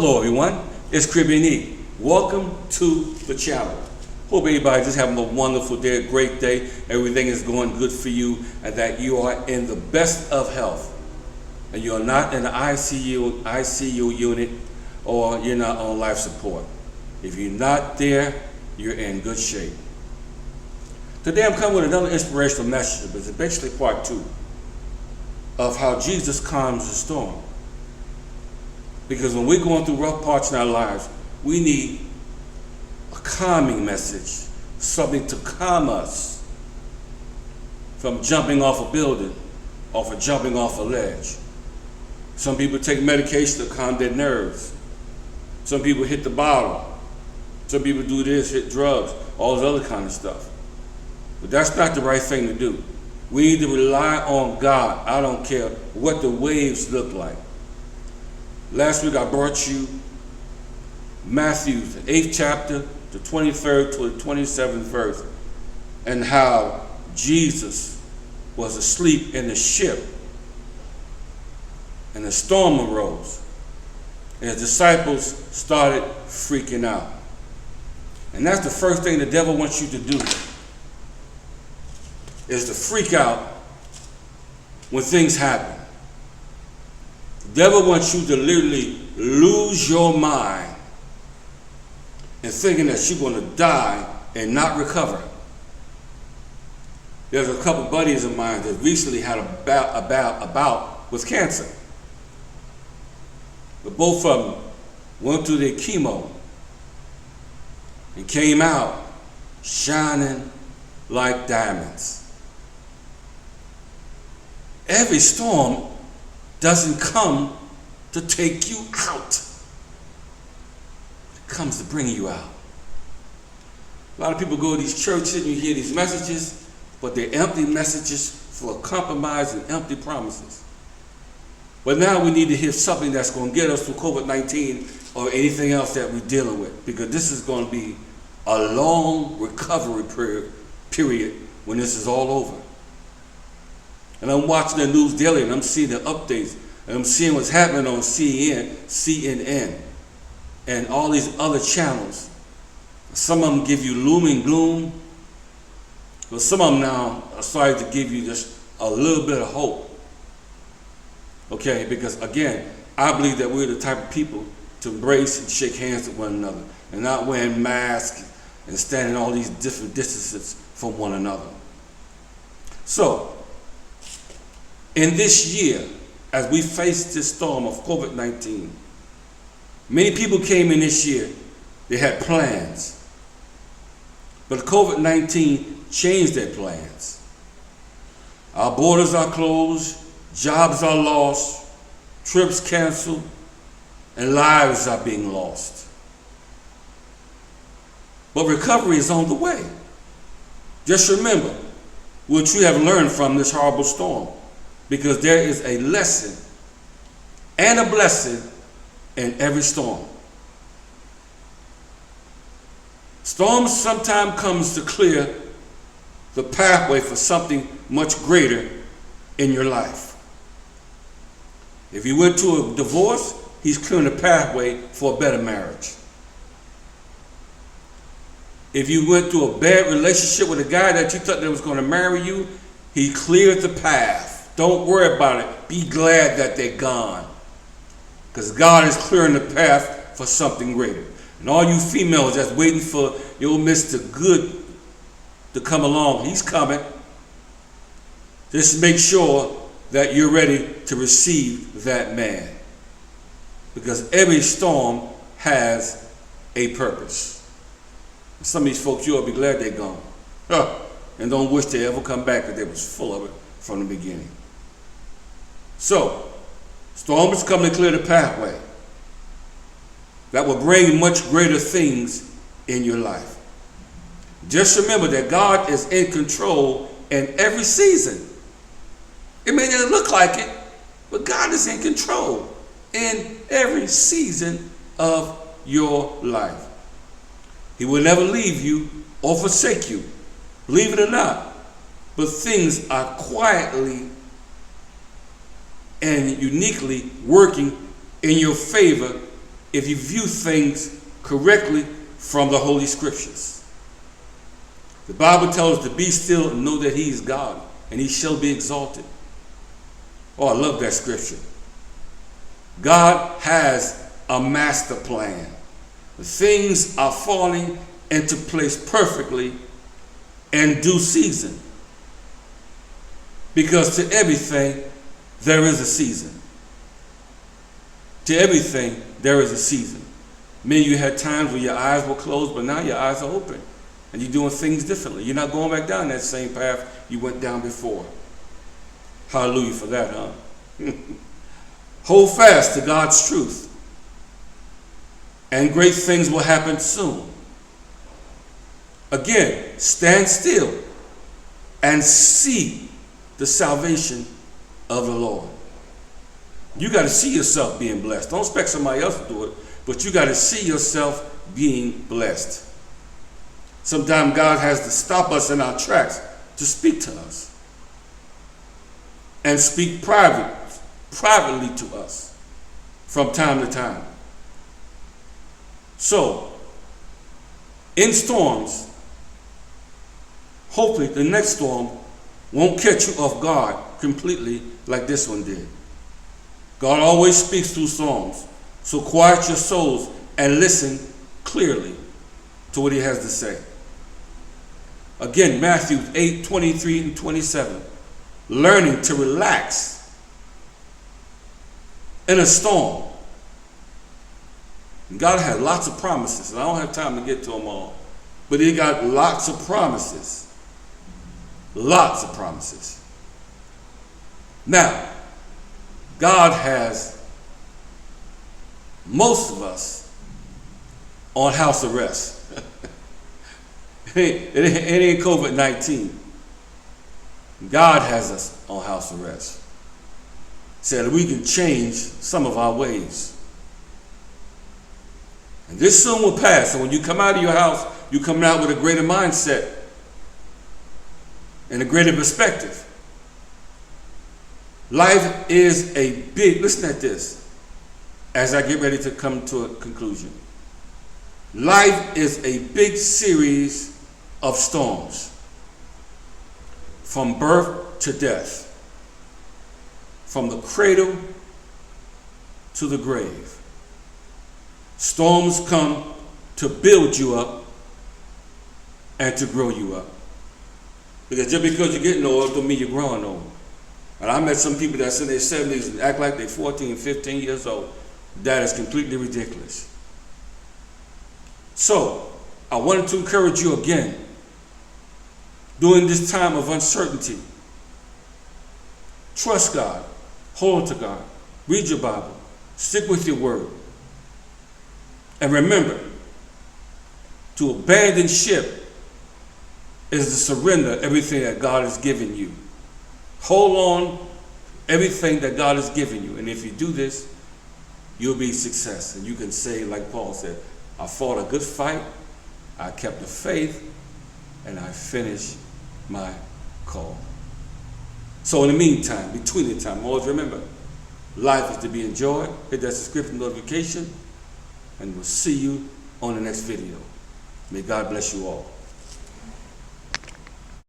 Hello everyone, it's Caribbean E. Welcome to the channel. Hope everybody just having a wonderful day, a great day. Everything is going good for you and that you are in the best of health. And you're not in the ICU unit or you're not on life support. If you're not there, you're in good shape. Today I'm coming with another inspirational message, but it's basically part 2 of how Jesus calms the storm. Because when we're going through rough parts in our lives, we need a calming message, something to calm us from jumping off a building or from jumping off a ledge. Some people take medication to calm their nerves. Some people hit the bottle. Some people do this, hit drugs, all this other kind of stuff. But that's not the right thing to do. We need to rely on God. I don't care what the waves look like. Last week I brought you Matthew, the 8th chapter, the 23rd to the 27th verse, and how Jesus was asleep in the ship and a storm arose. And his disciples started freaking out. And that's the first thing the devil wants you to do, is to freak out when things happen. The devil wants you to literally lose your mind and thinking that you're going to die and not recover. There's a couple buddies of mine that recently had a bout with cancer. But both of them went through their chemo and came out shining like diamonds. Every storm doesn't come to take you out. It comes to bring you out. A lot of people go to these churches and you hear these messages, but they're empty messages full of compromise and empty promises. But now we need to hear something that's going to get us through COVID-19 or anything else that we're dealing with, because this is going to be a long recovery period when this is all over. And I'm watching the news daily and I'm seeing the updates and I'm seeing what's happening on CNN, and all these other channels. Some of them give you gloom and gloom, but some of them now are starting to give you just a little bit of hope. Okay, because again, I believe that we're the type of people to embrace and shake hands with one another and not wearing masks and standing all these different distances from one another. So, in this year, as we face this storm of COVID-19, many people came in this year, they had plans. But COVID-19 changed their plans. Our borders are closed, jobs are lost, trips canceled, and lives are being lost. But recovery is on the way. Just remember what you have learned from this horrible storm, because there is a lesson and a blessing in every storm. Storms sometimes comes to clear the pathway for something much greater in your life. If you went to a divorce, he's clearing the pathway for a better marriage. If you went through a bad relationship with a guy that you thought that was going to marry you, he cleared the path. Don't worry about it. Be glad that they're gone, because God is clearing the path for something greater. And all you females that's waiting for your Mr. Good to come along, he's coming. Just make sure that you're ready to receive that man, because every storm has a purpose. Some of these folks, you'll be glad they're gone. And don't wish they ever come back, because they was full of it from the beginning. So, storm is coming to clear the pathway that will bring much greater things in your life. Just remember that God is in control in every season. It may not look like it, but God is in control in every season of your life. He will never leave you or forsake you, believe it or not. But things are quietly and uniquely working in your favor if you view things correctly from the Holy Scriptures. The Bible tells us to be still and know that he is God, and he shall be exalted. Oh, I love that scripture. God has a master plan. Things are falling into place perfectly in due season. Because to everything, there is a season. To everything, there is a season. Maybe you had times when your eyes were closed, but now your eyes are open. And you're doing things differently. You're not going back down that same path you went down before. Hallelujah for that, huh? Hold fast to God's truth. And great things will happen soon. Again, stand still and see the salvation of the Lord. You got to see yourself being blessed. Don't expect somebody else to do it, but you got to see yourself being blessed. Sometimes God has to stop us in our tracks to speak to us and speak privately to us from time to time. So, in storms, hopefully the next storm won't catch you off guard completely like this one did. God always speaks through storms, so quiet your souls and listen clearly to what he has to say. Again, Matthew 8:23 and 27. Learning to relax in a storm. And God had lots of promises, and I don't have time to get to them all. But he got lots of promises. Lots of promises. Now, God has most of us on house arrest. It ain't COVID-19. God has us on house arrest. So that we can change some of our ways. And this soon will pass. So when you come out of your house, you come out with a greater mindset and a greater perspective. Life is a big, listen at this, as I get ready to come to a conclusion. Life is a big series of storms. From birth to death. From the cradle to the grave. Storms come to build you up and to grow you up. Because just because you're getting old don't mean you're growing old. And I met some people that's in their 70s and act like they're 14, 15 years old. That is completely ridiculous. So, I wanted to encourage you again, during this time of uncertainty, trust God, hold to God, read your Bible, stick with your word. And remember, to abandon ship is to surrender everything that God has given you. Hold on everything that God has given you. And if you do this, you'll be success. And you can say, like Paul said, I fought a good fight, I kept the faith, and I finished my call. So in the meantime, between the time, always remember, life is to be enjoyed. Hit that subscription notification, and we'll see you on the next video. May God bless you all.